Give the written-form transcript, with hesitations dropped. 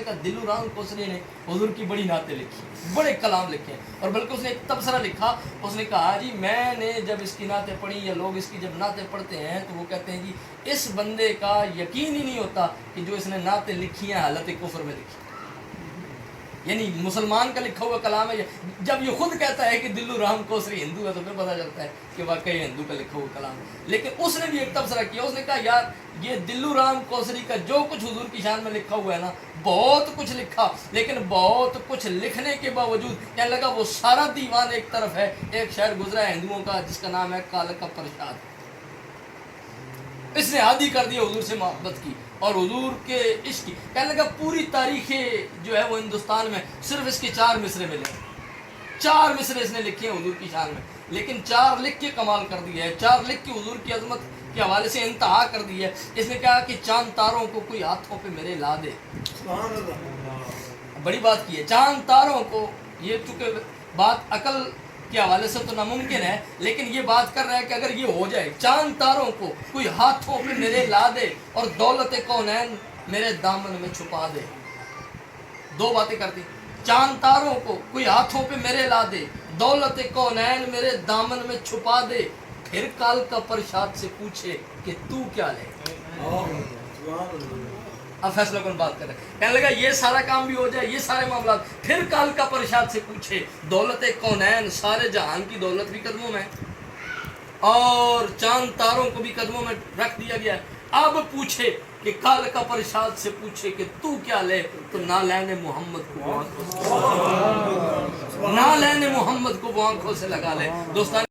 کہا دلو رام کوسری نے حضور کی بڑی نعتیں لکھی، بڑے کلام لکھے ہیں، اور بلکہ اس نے ایک تبصرہ لکھا، اس نے کہا جی میں نے جب اس کی نعتیں پڑھی یا لوگ اس کی جب نعتیں پڑھتے ہیں تو وہ کہتے ہیں جی اس بندے کا یقین ہی نہیں ہوتا کہ جو اس نے نعتیں لکھی ہیں حالت کفر میں لکھی، یعنی مسلمان کا لکھا ہوا کلام ہے۔ جب یہ خود کہتا ہے کہ دلو رام کوسری ہندو ہے تو پھر پتہ چلتا ہے کہ واقعی ہندو کا لکھا ہوا کلام ہے۔ لیکن اس نے بھی ایک تبصرہ کیا، اس نے کہا یار یہ دلو رام کوسری کا جو کچھ حضور کی شان میں لکھا ہوا ہے نا، بہت کچھ لکھا، لیکن بہت کچھ لکھنے کے باوجود کہنے لگا وہ سارا دیوان ایک طرف ہے، ایک شہر گزرا ہے ہندوؤں کا جس کا نام ہے کالکا پرشاد، اس نے عادی کر دیا حضور سے محبت کی اور حضور کے عشق کی۔ کہنے لگا پوری تاریخ جو ہے وہ ہندوستان میں صرف اس کے 4 مصرے ملے، 4 مصرے اس نے لکھے ہیں حضور کی شان میں، لیکن 4 لکھ کے کمال کر دیا ہے، 4 لکھ کے حضور کی عظمت کے حوالے سے انتہا کر دی ہے۔ اس نے کہا کہ چاند تاروں کو کوئی ہاتھوں پہ میرے لا دے، بڑی بات کی ہے، چاند تاروں کو، یہ چونکہ بات عقل کے حوالے سے تو ناممکن ہے، لیکن یہ بات کر رہا ہے کہ اگر یہ ہو جائے چاند تاروں کو کوئی ہاتھوں پہ میرے لا دے اور دولت کونین میرے دامن میں چھپا دے، 2 باتیں کرتی، چاند تاروں کو کوئی ہاتھوں پہ میرے لا دے، دولت کونین میرے دامن میں چھپا دے، پھر کال کا پرشاد سے پوچھے کہ تو کیا لے۔ اب فیصلہ کون بات کر رہے ہیں، کہنے لگا یہ سارا کام بھی ہو جائے، یہ سارے معاملات، پھر کال کا پرشاد سے پوچھے، دولت کونین سارے جہان کی دولت بھی قدموں میں اور چاند تاروں کو بھی قدموں میں رکھ دیا گیا ہے، اب پوچھے کہ کال کا پرشاد سے پوچھے کہ تو کیا لے، تو نہ لینے محمد کو وہ آنکھوں سے لگا لے، نہ لینے محمد کو وہ آنکھوں سے لگا لے۔ دوستان